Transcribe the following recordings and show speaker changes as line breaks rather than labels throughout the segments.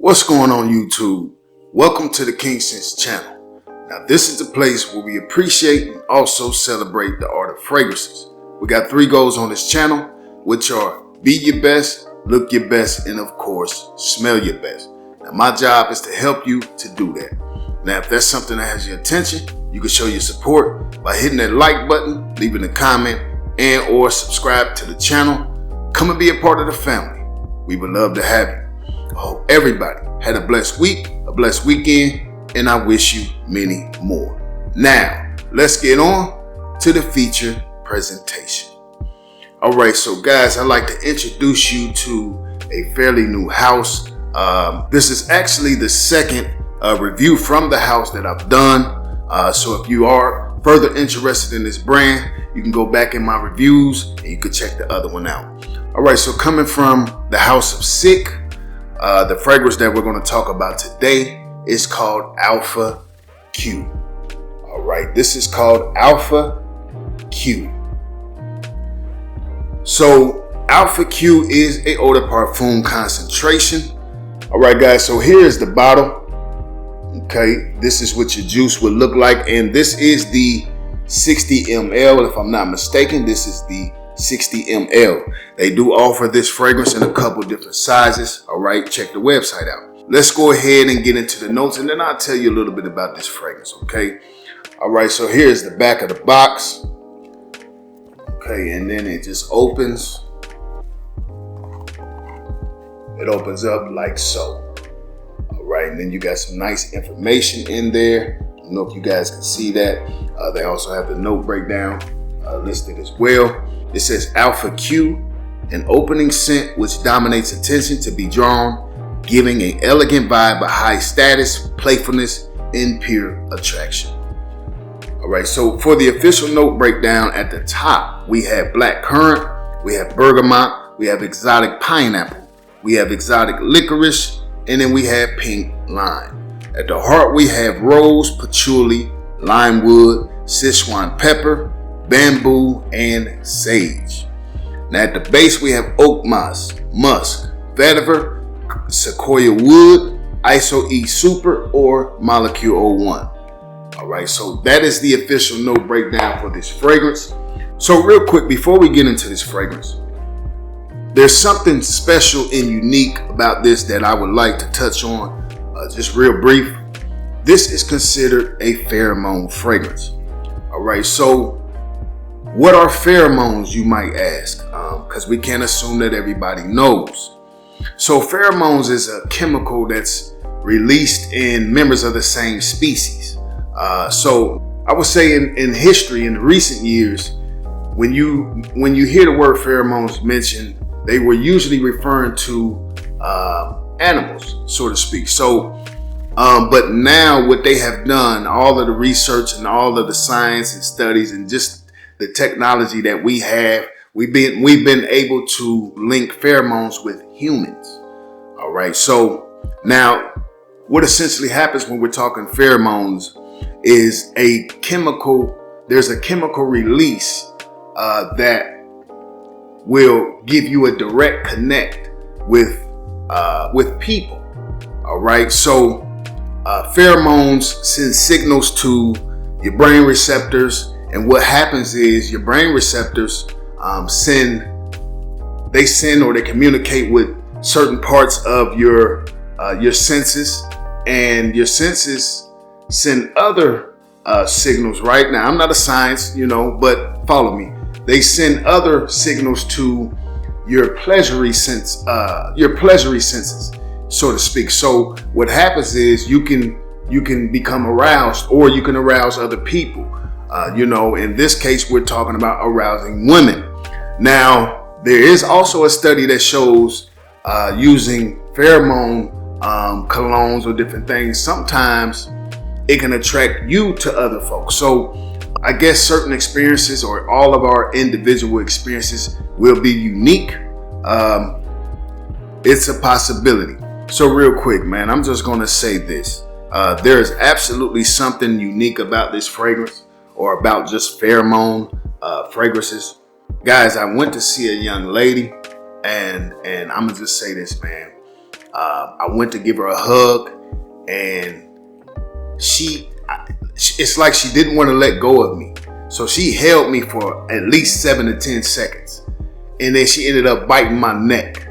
What's going on YouTube? Welcome to the K-Sense channel. Now this is the place where we appreciate and also celebrate the art of fragrances. We got 3 goals on this channel, which are be your best, look your best, and of course, smell your best. Now my job is to help you to do that. Now if that's something that has your attention, you can show your support by hitting that like button, leaving a comment, and or subscribe to the channel. Come and be a part of the family. We would love to have you. I hope everybody had a blessed week, a blessed weekend, and I wish you many more. Now, let's get on to the feature presentation. All right, so guys, I'd like to introduce you to a fairly new house. This is actually the second review from the house that I've done. So if you are further interested in this brand, you can go back in my reviews and you can check the other one out. All right, so coming from the house of S1CK, the fragrance that we're going to talk about today is called Alpha Q. All right, this is called Alpha Q. So Alpha Q is a eau de parfum concentration. All right, guys, so here's the bottle. Okay, this is what your juice would look like, and this is the 60 ml. If I'm not mistaken, this is the 60 ml. They do offer this fragrance in a couple different sizes. All right, check the website out. Let's go ahead and get into the notes, and then I'll tell you a little bit about this fragrance. Okay. All right, so here's the back of the box. Okay, and then it just opens. It opens up like so. All right, and then you got some nice information in there. I don't know if you guys can see that. They also have the note breakdown listed as well. It says Alpha Q, an opening scent which dominates attention to be drawn, giving an elegant vibe of high status, playfulness, and pure attraction. All right, so for the official note breakdown at the top, we have black currant, we have bergamot, we have exotic pineapple, we have exotic licorice, and then we have pink lime. At the heart, we have rose, patchouli, lime wood, Szechuan pepper, bamboo, and sage. Now at the base we have oak moss, musk, vetiver, sequoia wood, iso E super, or molecule 01. All right, so that is the official note breakdown for this fragrance. So real quick, before we get into this fragrance, there's something special and unique about this that I would like to touch on, just real brief. This is considered a pheromone fragrance. All right, so what are pheromones, you might ask? Because we can't assume that everybody knows. So pheromones is a chemical that's released in members of the same species. So I would say in history, in recent years, when you hear the word pheromones mentioned, they were usually referring to animals, so to speak. So, but now what they have done, all of the research and all of the science and studies and just the technology that we have, we've been able to link pheromones with humans. All right, so now what essentially happens when we're talking pheromones is there's a chemical release that will give you a direct connect with people. All right, so pheromones send signals to your brain receptors. And what happens is your brain receptors send or they communicate with certain parts of your senses, and your senses send other signals. Right now, I'm not a science, but follow me. They send other signals to your pleasury senses, so to speak. So what happens is you can become aroused, or you can arouse other people. In this case, we're talking about arousing women. Now, there is also a study that shows using pheromone colognes or different things, sometimes it can attract you to other folks. So I guess certain experiences, or all of our individual experiences, will be unique. It's a possibility. So real quick, man, I'm just going to say this. There is absolutely something unique about this fragrance, or about just pheromone fragrances. Guys, I went to see a young lady, and I'm gonna just say this, man. I went to give her a hug, and it's like she didn't want to let go of me. So she held me for at least 7 to 10 seconds. And then she ended up biting my neck.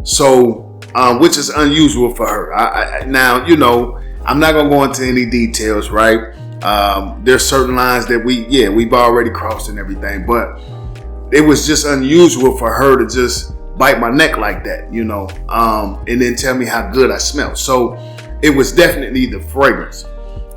So, which is unusual for her. Now, you know, I'm not going to go into any details, right? There's certain lines that we've already crossed and everything. But it was just unusual for her to just bite my neck like that, you know, and then tell me how good I smell. So it was definitely the fragrance.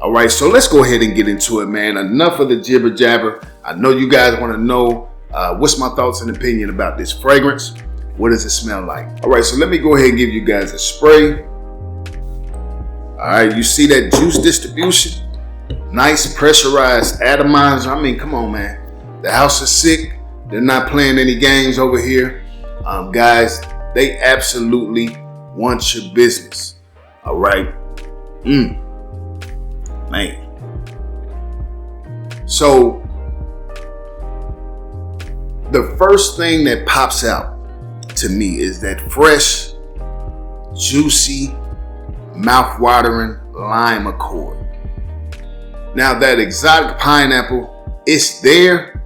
All right, so let's go ahead and get into it, man. Enough of the jibber jabber. I know you guys want to know what's my thoughts and opinion about this fragrance. What does it smell like? All right, so let me go ahead and give you guys a spray. All right, you see that juice distribution? Nice pressurized atomizer. I mean, come on, man. The S1CK, they're not playing any games over here. Guys, they absolutely want your business. All right. Man. So the first thing that pops out to me is that fresh, juicy, mouth-watering lime accord. Now that exotic pineapple, it's there,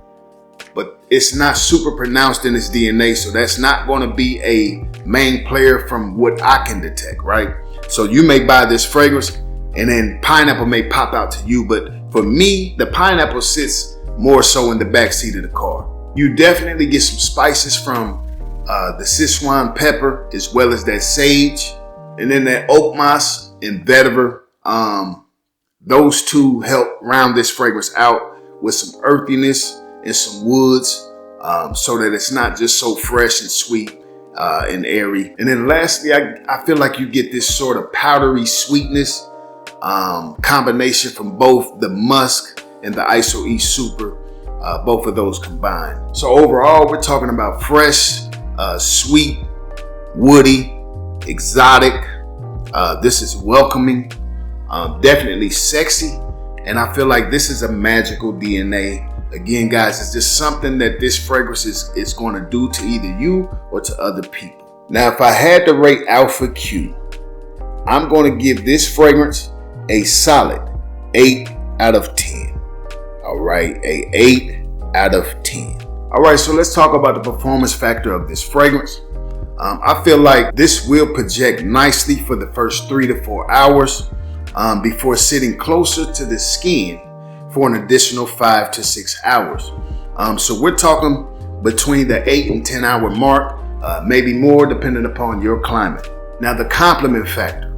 but it's not super pronounced in its DNA, so that's not going to be a main player from what I can detect, right? So you may buy this fragrance and then pineapple may pop out to you, but for me, the pineapple sits more so in the back seat of the car. You definitely get some spices from the Szechuan pepper, as well as that sage, and then that oak moss and vetiver. Those two help round this fragrance out with some earthiness and some woods, so that it's not just so fresh and sweet and airy. And then lastly, I feel like you get this sort of powdery sweetness combination from both the musk and the ISO E Super, both of those combined. So overall, we're talking about fresh, sweet, woody, exotic. This is welcoming, definitely sexy, and I feel like this is a magical DNA. Again, guys, it's just something that this fragrance is going to do to either you or to other people. Now, if I had to rate Alpha Q, I'm going to give this fragrance a solid 8 out of 10. All right, a 8 out of 10. All right, so let's talk about the performance factor of this fragrance. I feel like this will project nicely for the first 3 to 4 hours before sitting closer to the skin for an additional 5 to 6 hours. So we're talking between the 8 and 10 hour mark, maybe more depending upon your climate. Now, the compliment factor,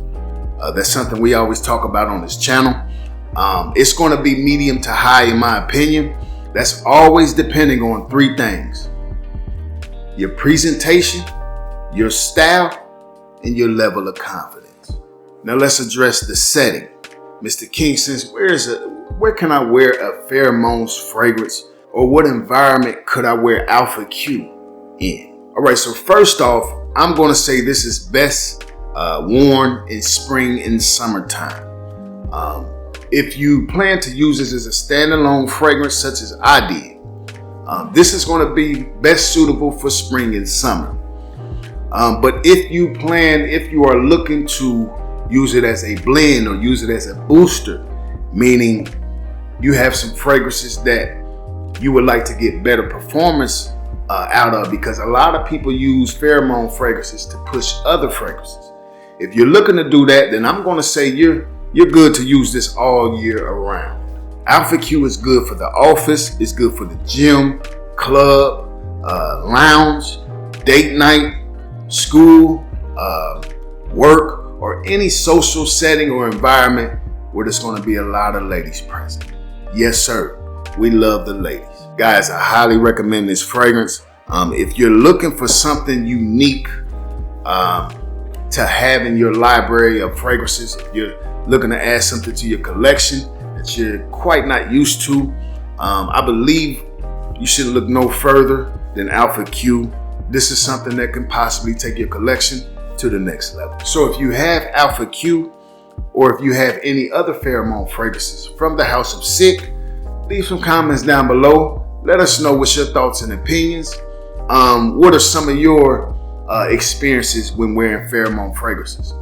that's something we always talk about on this channel. It's going to be medium to high in my opinion. That's always depending on 3 things: your presentation, your style, and your level of confidence. Now let's address the setting. Mr. Kingston's, where can I wear a Pheromones fragrance, or what environment could I wear Alpha Q in? All right, so first off, I'm going to say this is best worn in spring and summertime. If you plan to use this as a standalone fragrance such as I did, this is going to be best suitable for spring and summer. But if you are looking to use it as a blend or use it as a booster, meaning you have some fragrances that you would like to get better performance out of, because a lot of people use pheromone fragrances to push other fragrances. If you're looking to do that, then I'm going to say you're good to use this all year around. Alpha Q is good for the office, it's good for the gym, club, lounge, date night, school, work, or any social setting or environment where there's going to be a lot of ladies present. Yes, sir. We love the ladies. Guys, I highly recommend this fragrance. If you're looking for something unique to have in your library of fragrances, if you're looking to add something to your collection that you're quite not used to, I believe you should look no further than Alpha Q. This is something that can possibly take your collection to the next level. So if you have Alpha Q, or if you have any other pheromone fragrances from the S1CK, leave some comments down below. Let us know what's your thoughts and opinions. What are some of your experiences when wearing pheromone fragrances.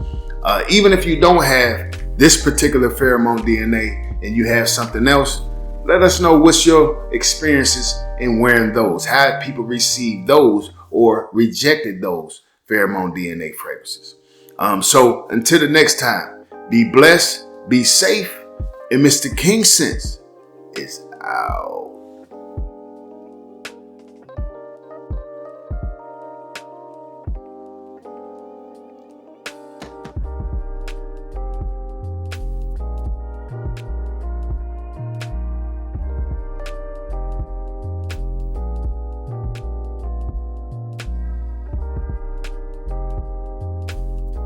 Even if you don't have this particular pheromone DNA and you have something else, let us know what's your experiences in wearing those. How people received those or rejected those pheromone DNA fragrances. So until the next time, be blessed, be safe, and Mr. King Sense is out.